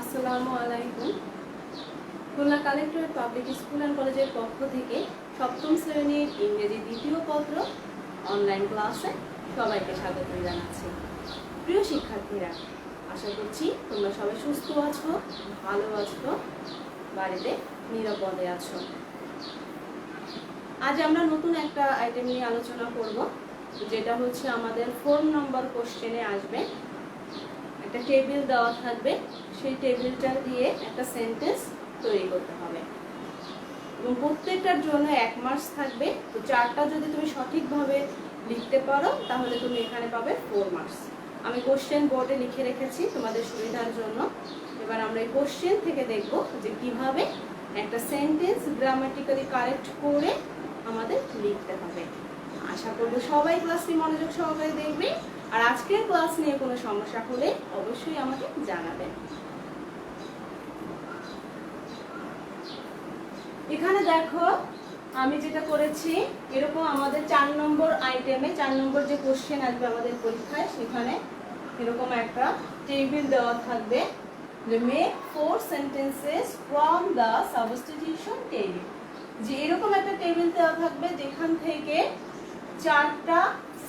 আসসালামু আলাইকুম। Khulna collectorate public school and কলেজের পক্ষ থেকে সপ্তম শ্রেণীর ইংরেজি দ্বিতীয় পত্র অনলাইন ক্লাসে সবাইকে স্বাগত জানাচ্ছি। প্রিয় শিক্ষার্থীরা, আশা করছি তোমরা সবাই সুস্থ আছো, ভালো আছো, বাড়িতে নিরাপদে আছো। আজ আমরা নতুন একটা আইটেম নিয়ে আলোচনা করব, যেটা হচ্ছে আমাদের 4 নম্বর কোশ্চেনে আসবে। একটা টেবিল দেওয়া থাকবে, সেই টেবিলটা দিয়ে একটা সেন্টেন্স তৈরি করতে হবে এবং প্রত্যেকটার জন্য 1 মার্কস থাকবে। তো 4টা যদি তুমি সঠিকভাবে লিখতে পারো তাহলে তুমি এখানে পাবে 4 মার্কস। আমি কোশ্চেন বোর্ডে লিখে রেখেছি তোমাদের সুবিধার জন্য। এবার আমরা এই কোশ্চেন থেকে দেখব যে কিভাবে একটা সেন্টেন্স গ্রামাটিক্যালি কারেক্ট করে আমাদের লিখতে হবে। আশা করব সবাই ক্লাসটি মনোযোগ সহকারে দেখবে, আর আজকের ক্লাস নিয়ে কোনো সমস্যা হলে অবশ্যই আমাকে জানাবেন। এখানে দেখো আমি যেটা করেছি, এরকম আমাদের 4 নম্বর আইটেমে 4 নম্বর যে কোশ্চেন আসবে আমাদের পরীক্ষায়, সেখানে এরকম একটা টেবিল দেওয়া থাকবে যে make 4 sentences from the substitution table. যে এরকম একটা টেবিল দেওয়া থাকবে যেখান থেকে 4টা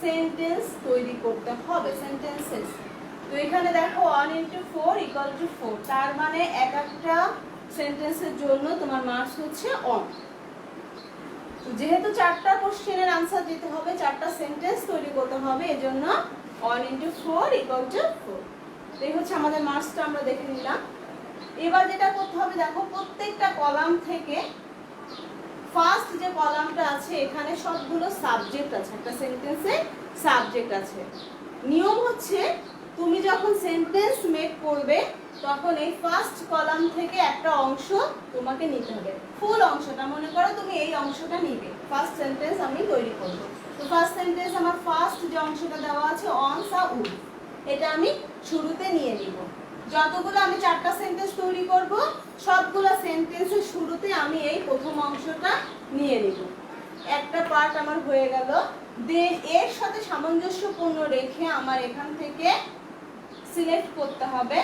সেন্টেন্স তৈরি করতে হবে, সেন্টেন্সেস। তো এখানে দেখো 1 × 4 = 4, তার মানে এক একটা সেন্টেন্সের জন্য তোমার মার্কস হচ্ছে 1। যেহেতু 4টা কোশ্চেনের আনসার দিতে হবে, 4টা সেন্টেন্স তৈরি করতে হবে, এজন্য 1 × 4 = 4। এই হচ্ছে আমাদের মার্কসটা, আমরা দেখে নিলাম। এবার যেটা করতে হবে, দেখো প্রত্যেকটা কলাম থেকে ফার্স্ট যে কলামটা আছে এখানে সবগুলো সাবজেক্ট আছে, একটা সেন্টেন্সে সাবজেক্ট আছে। নিয়ম হচ্ছে তুমি যখন সেন্টেন্স মেক করবে তখন এই ফার্স্ট কলাম থেকে একটা অংশ তোমাকে নিতে হবে, ফুল অংশটা। মনে করো তুমি এই অংশটা নিবে, ফার্স্ট সেন্টেন্স আমি তৈরি করব। তো ফার্স্ট সেন্টেন্স আমার ফার্স্ট যে অংশটা দেওয়া আছে অন সা উড, এটা আমি শুরুতে নিয়ে নিব। যতগুলো আমি 4টা সেন্টেন্স তৈরি করব, সবগুলো সেন্টেন্সের শুরুতে আমি এই প্রথম অংশটা নিয়ে নিব। একটা পার্ট আমার হয়ে গেল। দেন এর সাথে সামঞ্জস্যপূর্ণ রেখে আমার এখান থেকে সিলেক্ট করতে হবে,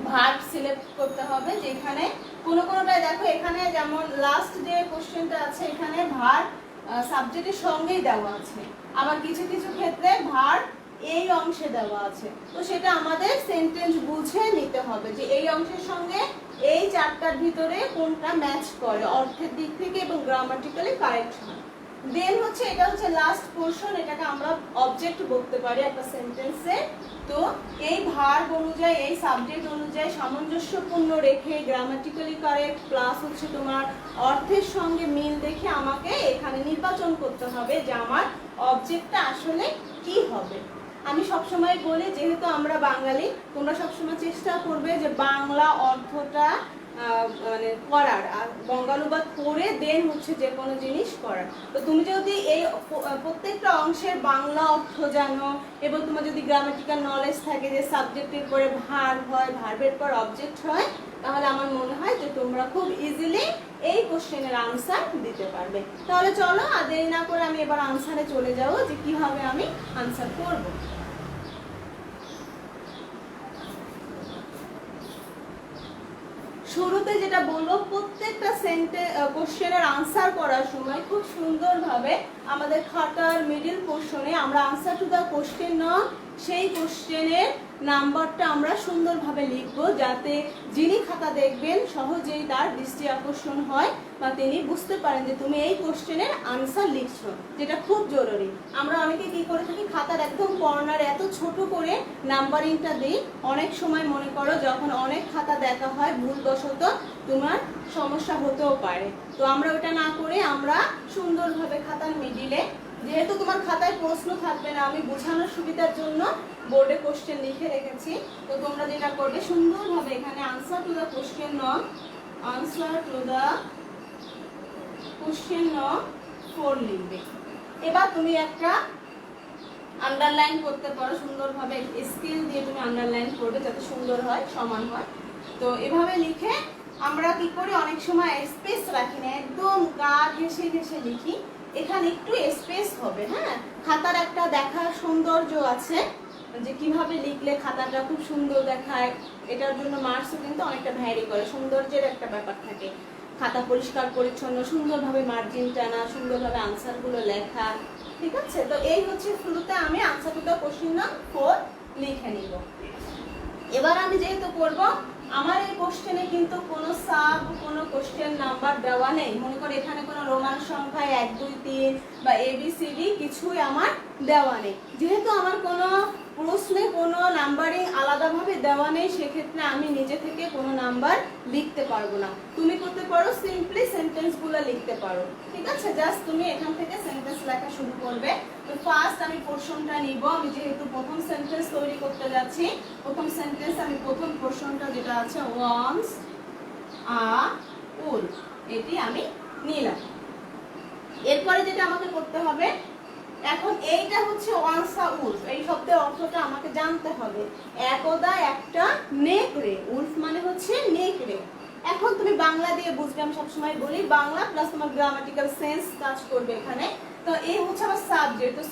ভার্ব সিলেক্ট করতে হবে। যেখানে কোনোটায় দেখো, এখানে যেমন লাস্ট যে কোশ্চেনটা আছে এখানে ভার্ব সাবজেক্টের সঙ্গেই দেওয়া আছে, আবার কিছু কিছু ক্ষেত্রে ভার্ব এই অংশে দেওয়া আছে। তো সেটা আমাদের সেন্টেন্স বুঝে নিতে হবে যে এই অংশের সঙ্গে এই 4টার ভিতরে কোনটা ম্যাচ করে অর্থের দিক থেকে এবং গ্রামাটিক্যালি কারেক্ট হয়। দেন হচ্ছে এটা হচ্ছে লাস্ট পোরশন, এটাকে আমরা অবজেক্ট বলতে পারি একটা সেন্টেন্সে। তো এই ভার্ব অনুযায়ী, এই সাবজেক্ট অনুযায়ী সামঞ্জস্যপূর্ণ রেখে গ্রামাটিক্যালি কারেক্ট প্লাস হচ্ছে তোমার অর্থের সঙ্গে মিল দেখে আমাকে এখানে নির্বাচন করতে হবে যে আমার অবজেক্টটা আসলে কি হবে। আমি সবসময় বলি, যেহেতু আমরা বাঙালি, তোমরা সবসময় চেষ্টা করবে যে বাংলা অর্থটা মানে করার, আর বঙ্গানুবাদ করে দেন হচ্ছে যে কোনো জিনিস করার। তো তুমি যদি এই প্রত্যেকটা অংশের বাংলা অর্থ জানো এবং তোমার যদি গ্রামাটিক্যাল নলেজ থাকে যে সাবজেক্টের পরে ভার্ব হয়, ভার্বের পর অবজেক্ট হয়, তাহলে আমার মনে হয় যে তোমরা খুব ইজিলি এই কোশ্চেনের আনসার দিতে পারবে। তাহলে চলো আর দেরি না করে আমি এবার আনসারে চলে যাব যে কিভাবে আমি আনসার করব। শুরুতে যেটা বলবো, প্রত্যেকটা কোশ্চেনের আনসার করার সময় খুব সুন্দরভাবে আমাদের খাতার মিডিল পোর্শনে আমরা আনসার টু দ্য কোশ্চেন নাও, সেই কোশ্চেনের নাম্বারটা আমরা সুন্দরভাবে লিখব, যাতে যিনি খাতা দেখবেন সহজেই তার দৃষ্টি আকর্ষণ হয় বা তিনি বুঝতে পারেন যে তুমি এই কোশ্চেনের আনসার লিখছো, যেটা খুব জরুরি। আমরা অনেকে কি করে থাকি, খাতার একদম কর্নার এত ছোট করে নাম্বারিংটা দিই। অনেক সময় মনে করো যখন অনেক খাতা দেখা হয় ভুলবশত তোমার সমস্যা হতেও পারে। তো আমরা ওটা না করে আমরা সুন্দরভাবে খাতার মিডিলে, যেহেতু তোমার খাতায় প্রশ্ন থাকবে না, আমি বোঝানোর সুবিধার জন্য বোর্ডে কোশ্চেন লিখে রেখেছি। তো তোমরা যেটা করবে, সুন্দরভাবে এখানে answer to the question now, answer to the question now 4 লিখবে। এবার তুমি একটা আন্ডারলাইন করতে পারো, সুন্দরভাবে স্কেল দিয়ে তুমি আন্ডারলাইন করবে যাতে সুন্দর হয়, সমান হয়। তো এভাবে লিখে আমরা কি করি, অনেক সময় স্পেস রাখি না, একদম গা ঘেঁষে ঘেঁষে লিখি। এখানে একটু স্পেস হবে, হ্যাঁ, খাতার একটা দেখার সৌন্দর্য আছে। যে কিভাবে লিখলে খাতাটা খুব সুন্দর দেখায়, এটার জন্য মার্কসও কিন্তু অনেকটা ভ্যারি করে। সৌন্দর্যের একটা ব্যাপার থাকে, খাতা পরিষ্কার পরিচ্ছন্ন, সুন্দরভাবে মার্জিন টানা, সুন্দরভাবে আনসারগুলো লেখা। ঠিক আছে, তো এই হচ্ছে শুরুতে আমি answer to the question number 4 লিখে নিব। এবার আমি যেহেতু করব, আমার এই কোশ্চেনে কিন্তু কোনো সাব কোনো কোশ্চেন নাম্বার দেওয়া নেই। মনে করো এখানে কোনো রোমান সংখ্যায় 1 2 3 বা ABCD কিছুই আমার দেওয়া নেই। যেহেতু আমার কোনো প্রশ্নে কোনো নাম্বারিং আলাদাভাবে দেওয়া নেই, সেক্ষেত্রে আমি নিজে থেকে কোনো নাম্বার লিখতে পারবো না। তুমি করতে পারো সিম্পলি সেন্টেন্সগুলো লিখতে পারো। ঠিক আছে, জাস্ট তুমি এখান থেকে সেন্টেন্স লেখা শুরু করবে। তো ফার্স্ট আমি পোরশনটা নিব। আমি যেহেতু প্রথম সেন্টেন্স তৈরি করতে যাচ্ছি, প্রথম সেন্টেন্স আমি প্রথম পোরশনটা যেটা আছে ওয়ান্স আ উল, এটি আমি নিলাম। এরপরে যেটা আমাকে করতে হবে, এখন এইটা হচ্ছে ওয়ান্স আ উলফ, এই শব্দের অর্থটা আমাকে জানতে হবে। একদা একটা নেকড়ে, উলফ মানে হচ্ছে নেকড়ে। এখন তুমি বাংলা দিয়ে বুঝবে, আমি সবসময় বলি বাংলা প্লাস তোমার গ্রামাটিক্যাল সেন্স কাজ করবে এখানে। তো এই হচ্ছে আমার সাবজেক্ট। তো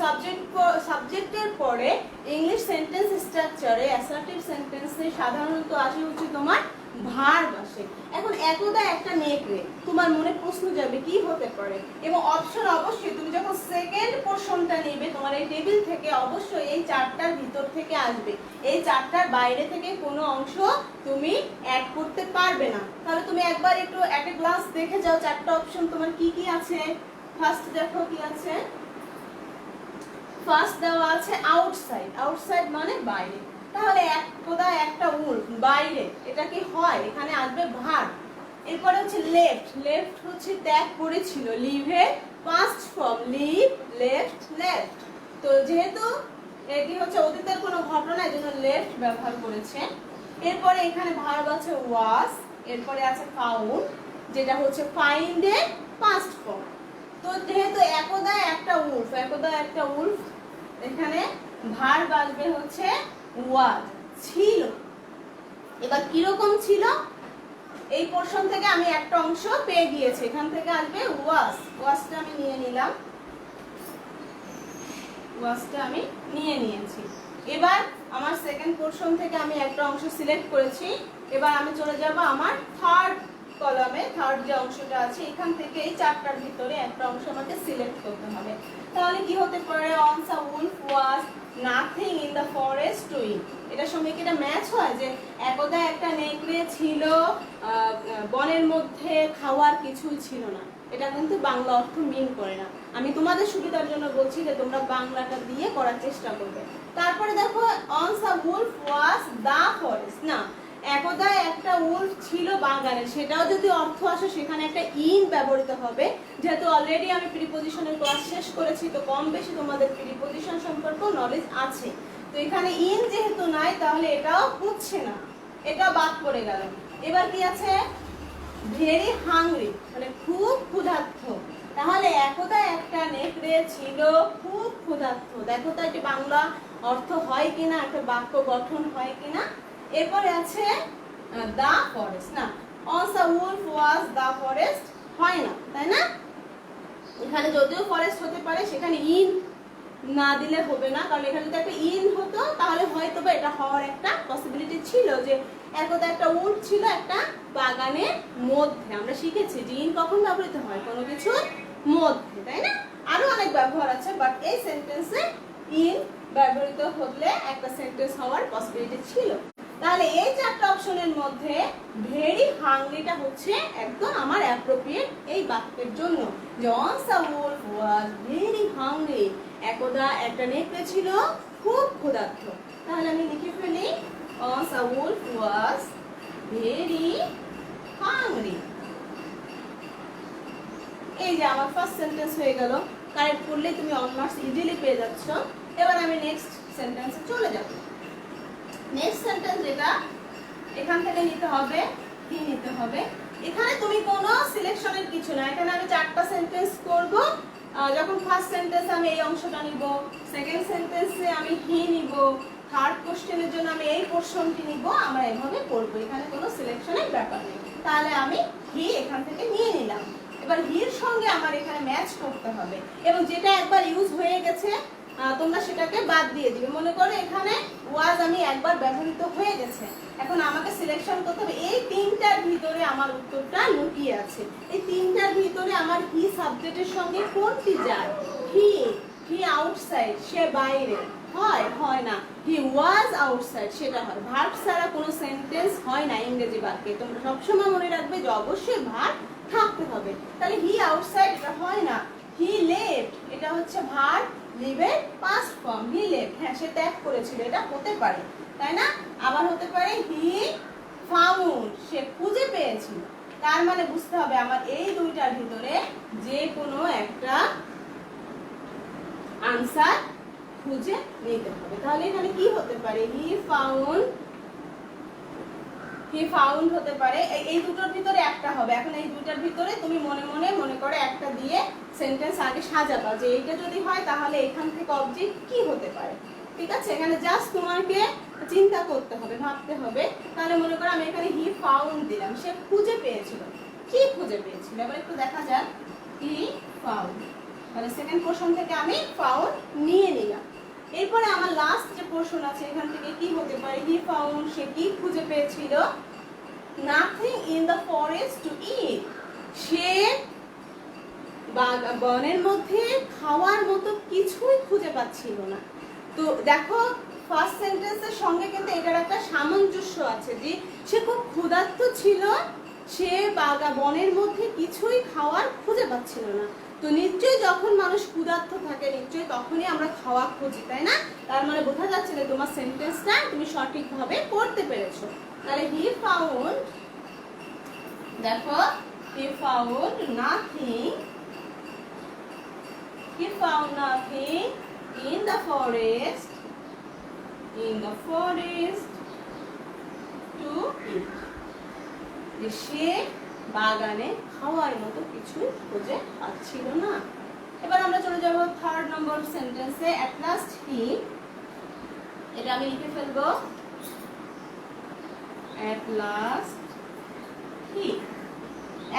সাবজেক্টের পরে ইংলিশ সেন্টেন্স স্ট্রাকচারে অ্যাসার্টিভ সেন্টেন্সে সাধারণত আসে হচ্ছে তোমার ভার্ব আসে। এখন একদা একটা নেকড়ে, তোমার মনে প্রশ্ন যাবে কি হতে পারে, এবং অপশন অবশ্যই তুমি যখন সেকেন্ড পোরশনটা নেবে তোমার এই টেবিল থেকে অবশ্যই এই চারটার ভিতর থেকে আসবে। এই চারটার বাইরে থেকে কোনো অংশ তুমি অ্যাড করতে পারবে না। তাহলে তুমি একবার একটু একটা গ্লাস দেখে যাও চারটা অপশন তোমার কি কি আছে। ফার্স্ট দেখো কি আছে, ফার্স্ট দেওয়া আছে আউটসাইড। আউটসাইড মানে বাইরে। তাহলে একদা একটা উলফ, বাইরে, এটা কি হয়, এখানে আসবে ভার্ব। এরপরে হচ্ছে লেফট। লেফট হচ্ছে ত্যাগ করেছিল, লিভের past form, leave, left, left. তো যেহেতু এটি হচ্ছে অতীতের কোনো ঘটনা, এজন্য লেফট ব্যবহার করেছে। এরপরে এখানে ভার্ব আছে ওয়াজ। এরপরে আছে ফাউন্ড, যেটা হচ্ছে ফাইন্ড এর পাস্ট ফর্ম। তো যেহেতু একদা একটা উলফ, একদা একটা উলফ, এখানে ভার্ব আসবে হচ্ছে ওয়াজ, ছিল। এবার কিরকম ছিল, এই পোরশন থেকে আমি একটা অংশ পেয়ে গিয়েছি, এখান থেকে আসবে ওয়াজ। ওয়াজটা আমি নিয়ে নিলাম, ওয়াজটা আমি নিয়ে নিয়েছি। এবার আমার সেকেন্ড পোরশন থেকে আমি একটা অংশ সিলেক্ট করেছি। এবার আমি চলে যাব আমার থার্ড কলামে। থার্ড যে অংশটা আছে এখান থেকে এই চারটার ভিতরে একটা অংশ আমাকে সিলেক্ট করতে হবে। তাহলে কি হতে পারে, once a wolf was nothing in the forest doing, এটার সঙ্গে কি এটা ম্যাচ হয় যে একদা একটা নেকড়ে ছিল, বনের মধ্যে খাওয়ার কিছুই ছিল না। এটা কিন্তু বাংলা অর্থ মিন করে না। আমি তোমাদের সুবিধার জন্য বলছি যে তোমরা বাংলাটা দিয়ে করার চেষ্টা করবে। তারপরে দেখো once a wolf was the forest, না, একদা একটা উলফ ছিল বাগানে, সেটাও যদি অর্থ আসে সেখানে একটা ইন ব্যবহৃত হবে। যেহেতু অলরেডি আমি প্রিপজিশনের ক্লাস শেষ করেছি, তো কম বেশি তোমাদের প্রিপজিশন সম্পর্কে নলেজ আছে। তো এখানে ইন যেহেতু নাই, তাহলে এটাও হচ্ছে না, এটাও বাদ পড়ে গেল। এবার কি আছে, ভেরি হাংরি, মানে খুব ক্ষুধার্ত। তাহলে একদা একটা নেকড়ে ছিল খুব ক্ষুধার্ত। দেখো তো এটি বাংলা অর্থ হয় কিনা, একটা বাক্য গঠন হয় কিনা। এরপরে আছে দা ফরেস্ট, না, once a wolf was the forest, হয় না, তাই না? এখানে যদিও ফরেস্ট হতে পারে, সেখানে ইন না দিলে হবে না, কারণ এখানে যদি একটা ইন হতো তাহলে হয়তো বা এটা হওয়ার একটা পসিবিলিটি ছিল যে একদা একটা উট ছিল একটা বাগানের মধ্যে। আমরা শিখেছি যে ইন কখন ব্যবহৃত হয়, কোনো কিছুর মধ্যে, তাই না? আরো অনেক ব্যবহার আছে, বাট এই সেন্টেন্সে ইন ব্যবহৃত হলে একটা সেন্টেন্স হওয়ার পসিবিলিটি ছিল। তাহলে এই চারটা অপশনের মধ্যে ভেরি হাংরিটা হচ্ছে একদম আমার অ্যাপ্রোপ্রিয়েট এই বাক্যের জন্য। যে once a wolf was very hungry, একদা একটা নেকড়ে ছিল খুব ক্ষুধার্ত। তাহলে আমি লিখে ফেলি once a wolf was very hungry। এই যে আমার ফার্স্ট সেন্টেন্স হয়ে গেল। কারেক্ট করলে তুমি অন মার্কস ইজিলি পেয়ে যাচ্ছ। এবার আমি নেক্সট সেন্টেন্সে চলে যাব। নেক্সট সেন্টেন্স যেটা এখান থেকে নিতে হবে, কি নিতে হবে, এখানে তুমি কোনো সিলেকশনের কিছু না। এখানে আমি চারটা সেন্টেন্স করব। যখন ফার্স্ট সেন্টেন্স আমি এই অংশটা নিব, সেকেন্ড সেন্টেন্সে আমি হি নিব, থার্ড কোশ্চেনের জন্য আমি এই পোরশনটি নিব। আমরা এভাবে করব, এখানে কোনো সিলেকশনের ব্যাপার নেই। তাহলে আমি হি এখান থেকে নিয়ে নিলাম। এবার হির সঙ্গে আমার এখানে ম্যাচ করতে হবে, এবং যেটা একবার ইউজ হয়ে গেছে তোমরা সেটাকে বাদ দিয়ে দিবে। মনে করো এখানে ওয়াজ আমি একবার ব্যবহৃত হয়ে গেছে, এখন আমাকে সিলেকশন করতে হবে এই তিনটার ভিতরে আমার উত্তরটা লুকিয়ে আছে। এই তিনটার ভিতরে আমার হি সাবজেক্টের সঙ্গে কোনটি যায়? হি আউটসাইড, সে বাইরে, হয় না। হি ওয়াজ আউটসাইড, সেটা হয়। ভার্ব ছাড়া কোনো সেন্টেন্স হয় না ইংরেজি বাক্যে। তোমরা সবসময় মনে রাখবে যে অবশ্যই ভার্ব থাকতে হবে। তাহলে হি আউটসাইড এটা হয় না। হি লেফট, এটা হচ্ছে ভার্ব লিভের পাস্ট ফর্ম। হি লেফট, হ্যাঁ সে ত্যাগ করেছিল, এটা হতে পারে, তাই না? আবার হতে পারে হি ফাউন্ড, সে খুঁজে পেয়েছিল। তার মানে বুঝতে হবে আমার এই দুইটার ভিতরে যে কোনো একটা আনসার খুঁজে নিতে হবে। তাহলে এখানে কি হতে পারে? হি ফাউন্ড হতে পারে। এই দুটোর ভিতরে একটা হবে। এখন এই দুটার ভিতরে তুমি মনে করে একটা দিয়ে সেন্টেন্স আগে সাজাবা যে এইটা যদি হয় তাহলে এখান থেকে অবজেক্ট কি হতে পারে। ঠিক আছে, এখানে জাস্ট তোমাকে চিন্তা করতে হবে, ভাবতে হবে। তাহলে মনে করো আমি এখানে হি ফাউন্ড দিলাম, সে খুঁজে পেয়েছিল। কি খুঁজে পেয়েছিল এবার একটু দেখা যাক। হি ফাউন্ড, তাহলে সেকেন্ড পোরশন থেকে আমি ফাউন্ড নিয়ে নিলাম। এরপরে আমার লাস্ট যে পোরশন আছে এখান থেকে কি হতে পারে? হি ফাউন্ড, সে কি খুঁজে পেয়েছিল? Nothing in the forest to eat, সে বনের মধ্যে খাওয়ার মতো কিছুই খুঁজে পাচ্ছিল না। তো দেখো ফার্স্ট সেন্টেন্সের সঙ্গে কিন্তু এটার একটা সামঞ্জস্য আছে যে সে খুব ক্ষুধার্ত ছিল, সে বনের মধ্যে কিছুই খাওয়ার খুঁজে পাচ্ছিল না। তো নিশ্চয়ই যখন মানুষ ক্ষুধার্ত থাকে নিশ্চয়ই তখনই আমরা খাওয়া খুঁজি, তাই না? তার মানে বোঝা যাচ্ছে যে তোমার সেন্টেন্সটা তুমি সঠিকভাবে পড়তে পেরেছো। তাহলে হি ফাউন্ড, দেখো he found nothing, he found nothing in the forest to eat, যে সে বাগানে খাওয়ার মতো কিছু খুঁজে পাচ্ছিল না। এবার আমরা চলে যাব থার্ড নম্বর সেন্টেন্সে। at last he, এটা আমি লিখে ফেলবো at last he।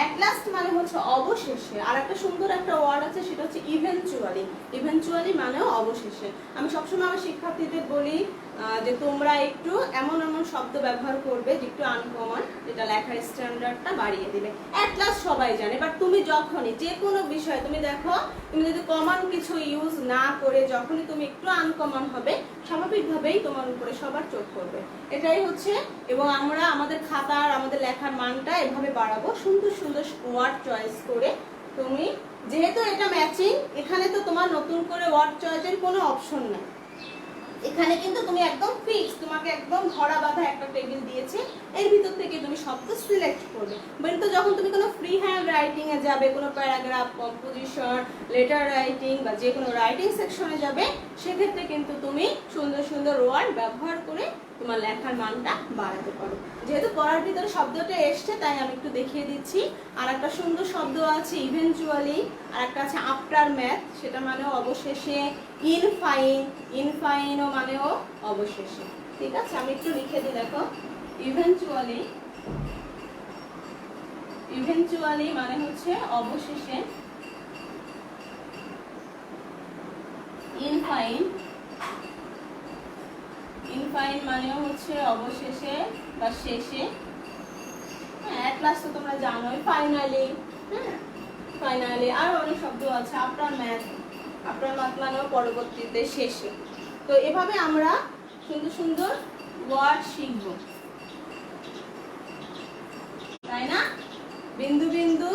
at last মানে হচ্ছে অবশেষে। আর একটা সুন্দর একটা ওয়ার্ড আছে সেটা হচ্ছে ইভেনচুয়ালি। ইভেনচুয়ালি মানেও অবশেষে। আমি সবসময় আমার শিক্ষার্থীদের বলি যে তোমরা একটু এমন শব্দ ব্যবহার করবে যে একটু আনকমন, যেটা লেখার স্ট্যান্ডার্ডটা বাড়িয়ে দিবে। at last সবাই জানে, বাট তুমি যখনই যে কোনো বিষয় তুমি দেখো, তুমি যদি কমন কিছু ইউজ না করে যখনই তুমি একটু আনকমন হবে স্বাভাবিকভাবেই তোমার উপরে সবার চোখ পড়বে। এটাই হচ্ছে, এবং আমরা আমাদের খাতার আমাদের লেখার মানটা এভাবে বাড়াবো সুন্দর সুন্দর ওয়ার্ড চয়েস করে। তুমি যেহেতু এটা ম্যাচিং, এখানে তো তোমার নতুন করে ওয়ার্ড চয়েসের কোনো অপশন নাই। এখানে কিন্তু তুমি একদম ফিক্স, তোমাকে একদম ধরা বাঁধা একটা টেবিল দিয়েছে, এর ভিতর থেকে তুমি শব্দ সিলেক্ট করবে। কিন্তু যখন তুমি কোনো ফ্রি হ্যান্ড রাইটিং এ যাবে, কোনো প্যারাগ্রাফ, কম্পোজিশন, লেটার রাইটিং বা যে কোনো রাইটিং সেকশনে যাবে, সেক্ষেত্রে কিন্তু তুমি সুন্দর সুন্দর ওয়ার্ড ব্যবহার করে তোমার লেখার মানটা বাড়াতে পারো। যেহেতু পড়ার ভিতরে শব্দটা এসছে তাই আমি একটু দেখিয়ে দিচ্ছি। আর একটা সুন্দর শব্দ আছে ইভেনচুয়ালি, আর একটা আছে আফটার ম্যাথ, সেটা মানেও অবশেষে। ইনফাইনও মানেও অবশেষে। ঠিক আছে, আমি একটু লিখে দিই, দেখো ইভেনচুয়ালি মানে হচ্ছে অবশেষে। ইনফাইন মানেও হচ্ছে অবশেষে বা শেষে। হ্যাঁ, at last তো তোমরা জানোই। ফাইনালি, হ্যাঁ ফাইনালি। আর অনেক শব্দ আছে। আফটার ম্যাথ মানেও পরবর্তীতে, শেষে। তো এভাবে আমরা সুন্দর সুন্দর ওয়ার্ড শিখব, তাই না? বিন্দু বিন্দু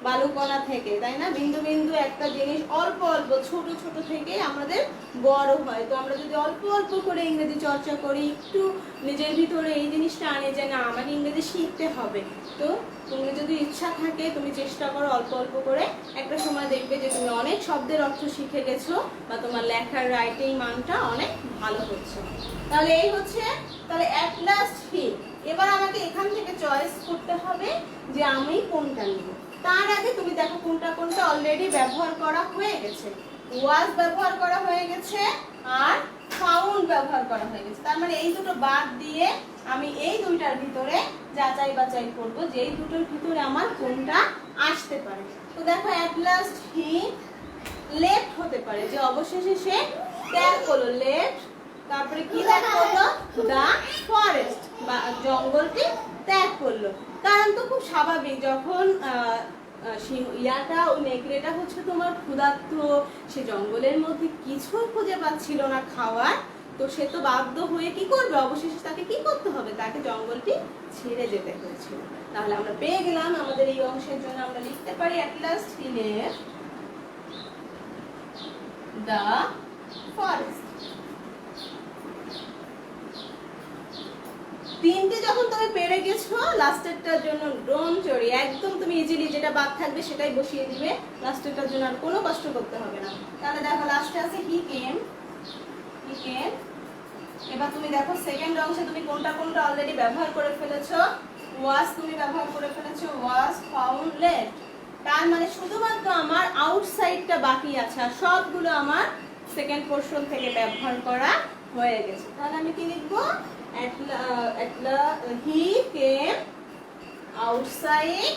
বালুকণা থেকে, তাই না? বিন্দু বিন্দু একটা জিনিস অল্প অল্প ছোট ছোট থেকে আমাদের বড় হয়। তো আমরা যদি অল্প অল্প করে ইংরেজি চর্চা করি, একটু নিজের ভিতরে এই জিনিসটা আনে যে না আমাকে ইংরেজি শিখতে হবে, তো তুমি যদি ইচ্ছা থাকে তুমি চেষ্টা করো অল্প অল্প করে, একটা সময় দেখবে যে তুমি অনেক শব্দের অর্থ শিখে গেছো বা তোমার লেখার রাইটিং মানটা অনেক ভালো হচ্ছে। তাহলে এই হচ্ছে, তাহলে at last he। এবার আমাকে এখান থেকে চয়েস করতে হবে যে আমি কোনটা নিব। তার আগে তুমি দেখো কোনটা কোনটা অলরেডি ব্যবহার করা হয়ে গেছে। ওয়াজ ব্যবহার করা হয়ে গেছে আর ফাউন্ড ব্যবহার করা হয়ে গেছে। তার মানে এই দুটো বাদ দিয়ে আমি এই দুইটার ভিতরে যাচাই বাছাই করব যে এই দুটোর ভিতরে আমার কোনটা আসতে পারে। তো দেখো at last he লেফট হতে পারে, যে অবশেষে সে ত্যাগ করলো, লেফট, তারপরে কি ত্যাগ করলো, দা ফরেস্ট, বা জঙ্গলটি ত্যাগ করলো। কারণ তো খুব স্বাভাবিক, যখন ইয়াটা ওই নেকড়েটা হচ্ছে তোমার ক্ষুধার্ত, সে জঙ্গলের মধ্যে কিছু খুঁজে পাচ্ছিল না খাওয়ার, তো সে তো বাধ্য হয়ে কি করবে, অবশেষে তাকে কি করতে হবে, তাকে জঙ্গলটি ছেড়ে যেতে হয়েছিল। তাহলে আমরা পেয়ে গেলাম, আমাদের এই অংশের জন্য আমরা লিখতে পারি at last he left the forest। তিনটে যখন তুমি পেরে গেছো, লাস্টেরটার জন্য ডোন্ট ওয়ারি, একদম তুমি ইজিলি যেটা বাদ থাকবে সেটাই বসিয়ে দিবে, লাস্টেরটার জন্য আর কোনো কষ্ট করতে হবে না। তাহলে দেখো লাস্টে আছে he came। এবার তুমি দেখো সেকেন্ড অংশে তুমি কোনটা কোনটা অলরেডি ব্যবহার করে ফেলেছো। ওয়াজ তুমি ব্যবহার করে ফেলেছো, ওয়াজ ফাউন্ড লেফট, তার মানে শুধুমাত্র আমার আউটসাইডটা বাকি আছে, আর সবগুলো আমার সেকেন্ড পোরশন থেকে ব্যবহার করা হয়ে গেছে। তাহলে আমি কি লিখবো, he came outside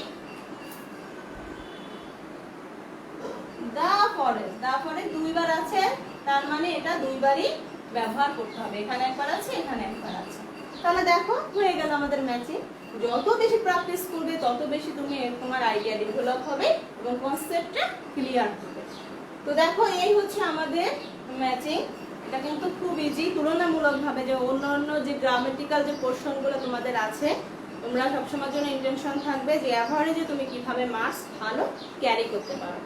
the forest। the forest দুইবার আছে, তার মানে এটা দুইবারই ব্যবহার করতে হবে, এখানে একবার আছে, এখানে একবার আছে। তাহলে দেখো হয়ে গেল আমাদের ম্যাচিং। যত বেশি প্র্যাকটিস করবে তত বেশি তুমি তোমার আইডিয়া ডেভেলপ হবে এবং কনসেপ্টটা ক্লিয়ার হবে। তো দেখো এই হচ্ছে আমাদের ম্যাচিং। এটা কিন্তু খুব ইজি, তুলনামূলকভাবে যে অন্যান্য যে গ্রামেটিক্যাল যে পোর্শনগুলো তোমাদের আছে, তোমরা সবসময়ের জন্য ইন্টেনশন থাকবে যে অ্যাভারেজে তুমি কিভাবে মার্কস ভালো ক্যারি করতে পারো।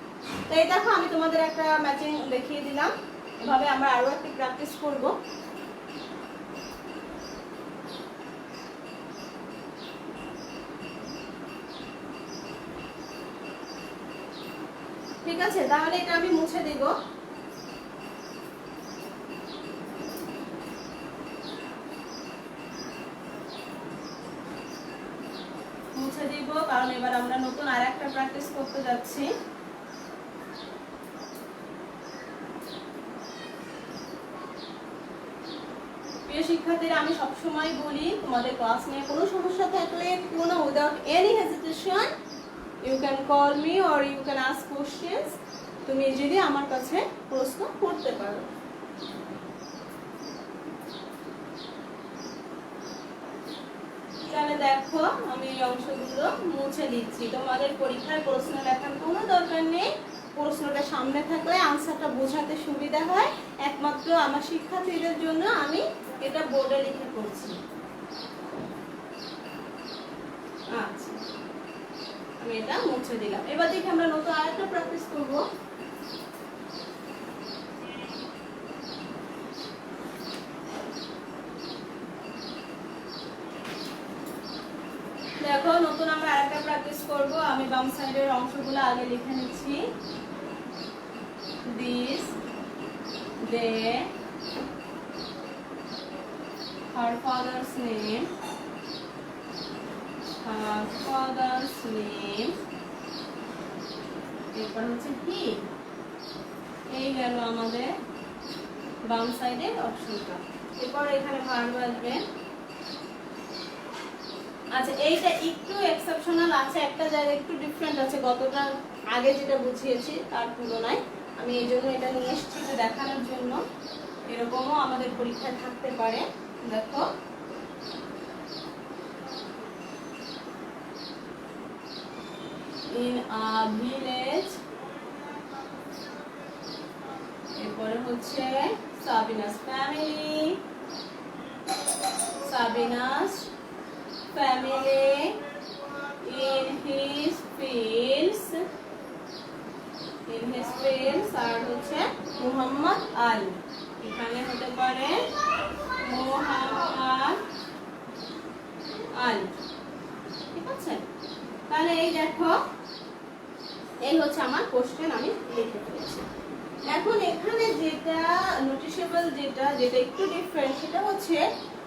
তো এই দেখো আমি তোমাদের একটা ম্যাচিং দেখিয়ে দিলাম, এভাবে আমরা আরো একটু প্র্যাকটিস করব। ঠিক আছে, তাহলে এটা আমি মুছে দেব। মুছে দিব, কারণ এবার আমরা নতুন আরেকটা প্র্যাকটিস করতে যাচ্ছি। প্রিয় শিক্ষার্থীরা, আমি সবসময় বলি তোমাদের ক্লাস নিয়ে কোনো সমস্যা থাকলে কোনো without any hesitation you can call me or you can ask questions, তুমি যদি আমার কাছে প্রশ্ন করতে পারো। তাহলে দেখো আমি এই অংশগুলো মুছে দিচ্ছি, তোমাদের পরীক্ষায় প্রশ্ন লেখার কোনো দরকার নেই, প্রশ্নটা সামনে থাকলে আনসারটা বোঝাতে সুবিধা হয়, একমাত্র আমার শিক্ষার্থীদের জন্য আমি এটা বোর্ডে লিখে করছি। আচ্ছা, আমি এটা মুছে দিলাম। এবার দেখি আমরা নতুন আরেকটা প্র্যাকটিস করব। দেখো নতুন আমরা আরেকটা প্র্যাকটিস করব। আমি বাম সাইডের অংশগুলো আগে লিখে নিচ্ছি। This they her father's name, এরপর হচ্ছে হি। এই গেল আমাদের বাম সাইডের অপশনটা। এরপর এখানে ভার্ব আসবে। আচ্ছা, এইটা একটু এক্সেপশনাল আছে, একটা জায়গায় একটু ডিফারেন্ট আছে, গতটা আগে যেটা বুঝিয়েছি তার তুলনায়। আমি এই জন্য এটা নিয়ে এসেছি দেখানোর জন্য, এরকমও আমাদের পরীক্ষায় থাকতে পারে। দেখো in a village, এরপরে হচ্ছে Sabina's family, in his fields, আর হচ্ছে মুহাম্মদ আলী, এখানে হতে পারে মুহাম্মদ আলী। ঠিক আছে, তাহলে এই দেখো এই হচ্ছে আমার কোশ্চেন, আমি লিখে ফেলেছি। এখন এখানে যেটা নোটিসেবল, যেটা একটু ডিফারেন্ট, সেটা হচ্ছে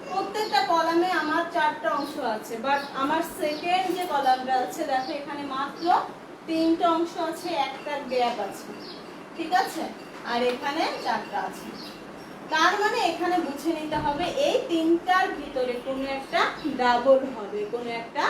প্রত্যেকটা কলামে আমার 4টা অংশ আছে, বাট আমার সেকেন্ড যে কলামটা আছে দেখো এখানে মাত্র 3টা অংশ আছে, একটা গ্যাপ আছে। ঠিক আছে, আর এখানে 4টা আছে। তার মানে এখানে বুঝে নিতে হবে এই 3টার ভিতরে কোনো একটা ডাবল হবে, কোনো একটা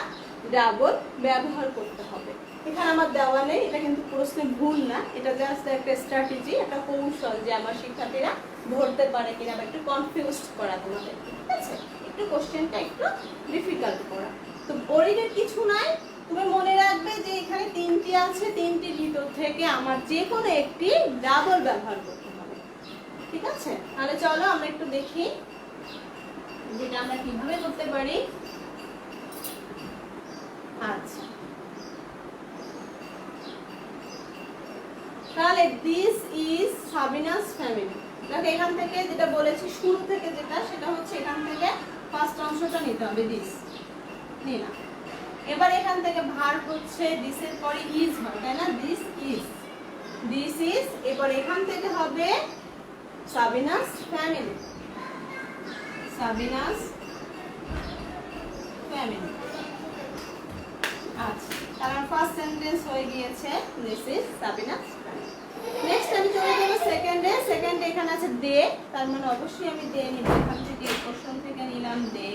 ডাবল ব্যবহার করতে হবে। এখানে আমার দেওয়া নেই, এটা কিন্তু প্রশ্নে ভুল না, এটা জাস্ট একটা স্ট্র্যাটেজি, একটা কৌশল যে আমার শিক্ষার্থীরা ধরতে পারে কিনা বা একটু কনফিউজড করা তোমাদের, ঠিক আছে, একটু কোশ্চেনটা একটু ডিফিকাল্ট করা। তো বোরিংয়ের কিছু নাই, তুমি মনে রাখবে যে এখানে তিনটি আছে, তিনটির ভিতর থেকে আমার যে কোনো একটি ডাবল ব্যবহার করতে হবে, ঠিক আছে। তাহলে চলো আমরা একটু দেখি যেটা আমরা কিভাবে করতে পারি। আচ্ছা, তাহলে দিস ইজ সাবিনাস ফ্যামিলি। দেখো এখান থেকে যেটা বলেছি শুরু থেকে যেটা, সেটা হচ্ছে এখান থেকে ফার্স্ট অংশটা নিতে হবে, দিস নিলাম। এবার এখান থেকে ভার্ব হচ্ছে দিস এর পরে ইজ হয়, তাই না, দিস ইজ, দিস ইজ। এবার এখান থেকে হবে সাবিনাস ফ্যামিলি, সাবিনাস ফ্যামিলি। আচ্ছা, কারণ ফার্স্ট সেন্টেন্স হয়ে গিয়েছে this is Sabinus family. Next আমি চলে যাব সেকেন্ডে। সেকেন্ডে এখানে আছে দে, তার মানে অবশ্যই আমি দে নিব, এখান থেকে এই কোশ্চেন থেকে নিলাম দে।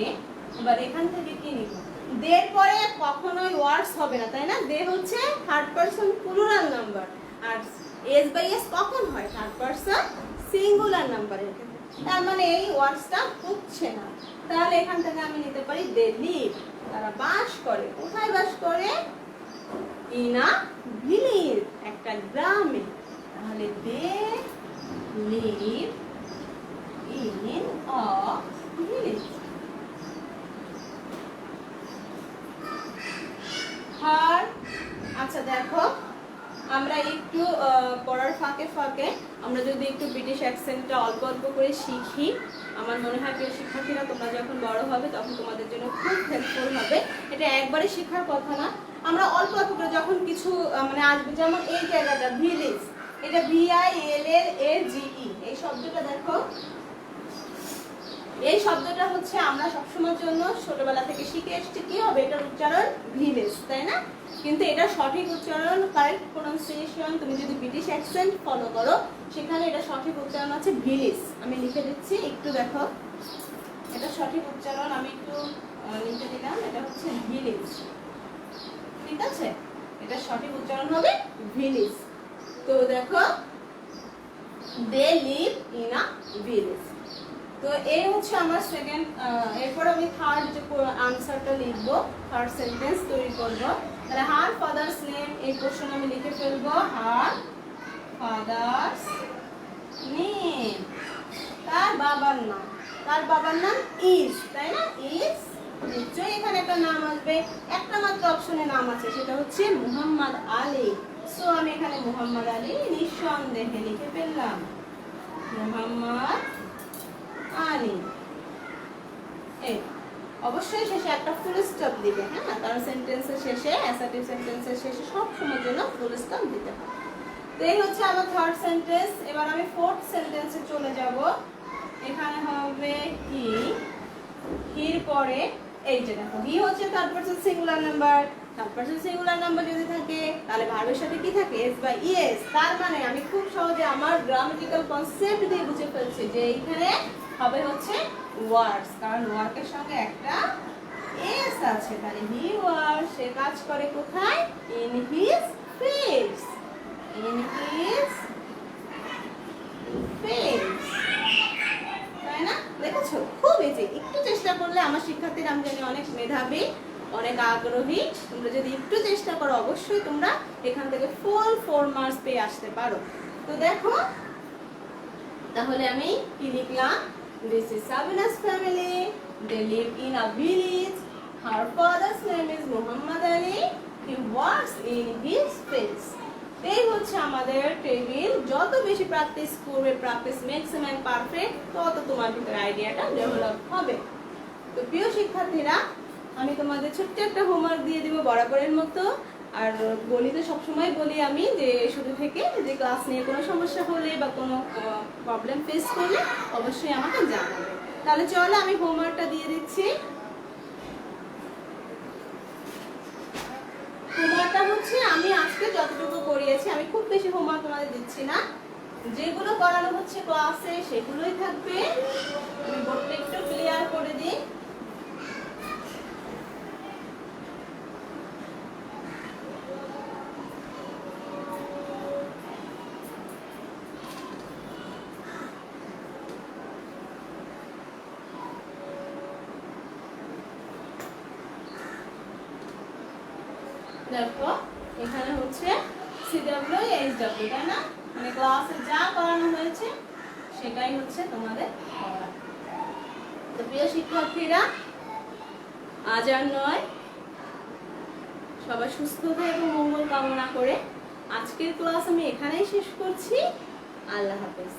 এবার এখান থেকে কি নিব, দের পরে কখনোই ওয়ার্ডস হবে না, তাই না, দে হচ্ছে থার্ড পারসন প্লুরাল নাম্বার, আর এস বাই এস কখন হয়, থার্ড পারসন সিঙ্গুলার নাম্বারের ক্ষেত্রে, তার মানে এই ওয়ার্ডসটা হচ্ছে না। তাহলে এখান থেকে আমি নিতে পারি দে লিভ, তারা বাস করে, কোথায় বাস করে, ইন আ ভিলেজ, একটা গ্রামে। তাহলে they live in a village. হার, আচ্ছা দেখো আমরা একটু পড়ার ফাঁকে ফাঁকে আমরা যদি একটু ব্রিটিশ অ্যাকসেন্টটা অল্প অল্প করে শিখি, আমার মনে হয় প্রিয় শিক্ষার্থীরা তোমরা যখন বড় হবে তখন তোমাদের জন্য খুব হেল্পফুল হবে। এটা একবারে শেখার কথা না, আমরা অল্প অল্প করে যখন কিছু মানে আসবে, যেমন এই জায়গাটা ভিলেজ, এটা VILLAGE, এই শব্দটা দেখো, এই শব্দটা হচ্ছে আমরা সবসময়ের জন্য ছোটবেলা থেকে শিখে এসেছি কি হবে, এটার উচ্চারণ ভিলেজ, তাই না, কিন্তু এটা সঠিক উচ্চারণ, কারেক্ট প্রোনাউন্সিয়েশন, তুমি যদি ব্রিটিশ অ্যাকসেন্ট ফলো করো সেখানে এটা সঠিক উচ্চারণ আছে ভিলেজ। আমি লিখে দিচ্ছি, একটু দেখো, এটা সঠিক উচ্চারণ আমি একটু লিখে দিলাম, এটা হচ্ছে ভিলেজ, ঠিক আছে, এটা সঠিক উচ্চারণ হবে ভিলেজ। তো দেখো they live in a village. তো এই হচ্ছে আমার সেকেন্ড। এরপর আমি থার্ড যে আনসারটা লিখবো, থার্ড সেন্টেন্স তৈরি করবো। তাহলে হার ফাদার্স নেম, এই কোশ্চেন আমি লিখে ফেলবো, হার ফাদার্স নেম, তার বাবার নাম, তার বাবার নাম ইজ, তাই না, ইজ, নিশ্চয়ই এখানে একটা নাম আসবে, একটা মাত্র অপশনে নাম আছে, সেটা হচ্ছে মুহাম্মদ আলী। সো আমি এখানে মুহাম্মদ আলী নিঃসন্দেহে লিখে ফেললাম, মুহাম্মদ আলী। এই অবশ্যই শেষে একটা ফুল স্টপ দিবে, হ্যাঁ, কারণ সেন্টেন্সের শেষে, অ্যাসার্টিভ সেন্টেন্সের শেষে সব সময়ের জন্য ফুল স্টপ দিতে হবে। তো এই হচ্ছে আমার থার্ড সেন্টেন্স। এবার আমি ফোর্থ সেন্টেন্সে চলে যাব। এখানে হবে হি, হির পরে এই যে দেখো, হি হচ্ছে third person singular number, third person singular number যদি থাকে তাহলে ভার্বের সাথে কি থাকে, এস বা ইএস। তার মানে আমি খুব সহজে আমার গ্রামাটিক্যাল কনসেপ্ট দিয়ে বুঝে ফেলছি যে এইখানে হবে হচ্ছে ওয়ার্কস, কারণ ওয়ার্কের সঙ্গে একটা এস আছে। তাহলে হি ওয়ার্ক, সে কাজ করে কোথায়, in his fields, in his fields, তাই না, দেখেছো খুব ইজি। একটু চেষ্টা করলে আমার শিক্ষার্থীরা আমি জানি অনেক মেধাবী, অনেক আগ্রহী, তোমরা যদি একটু চেষ্টা করো অবশ্যই তোমরা এখান থেকে ফুল 4 মার্কস পেয়ে আসতে পারো। তো দেখো তাহলে আমি কি লিখলাম, this is Sabina's family, they live in a village, her father's name is Muhammad Ali, he works in his fields। এই হচ্ছে আমাদের টেবিল। যত বেশি প্র্যাকটিস করবে, practice makes a man perfect, তত তোমার ভিতরে আইডিয়াটা ডেভেলপ হবে। তো প্রিয় শিক্ষার্থীরা, আমি তোমাদের ছোট্ট একটা হোমওয়ার্ক দিয়ে দিব বরাবরের মতো। আর বলি তো সবসময় বলি আমি যে শুরু থেকে যে ক্লাস নিয়ে কোনো সমস্যা হলে বা কোনো প্রবলেম ফেস করলে অবশ্যই আমাকে জানাবে। তাহলে চলো আমি হোমওয়ার্কটা দিয়ে দিচ্ছি। হোমওয়ার্কটা হচ্ছে আমি আজকে যতটুকু করিয়েছি, আমি খুব বেশি হোমওয়ার্ক তোমাদের দিচ্ছি না, যেগুলো করানো হচ্ছে ক্লাসে সেগুলোই থাকবে। আমি বোর্ডটা একটু ক্লিয়ার করে দিই। দেখো এখানে হচ্ছে সিডব্লিউ এইচডব্লিউ, তাই না? মানে ক্লাসে যা করানো হয়েছে সেটাই হচ্ছে তোমাদের পড়া। তো প্রিয় শিক্ষার্থীরা, আজ আর নয়, সবাই সুস্থতা এবং মঙ্গল কামনা করে আজকের ক্লাস আমি এখানেই শেষ করছি। আল্লাহ হাফেজ।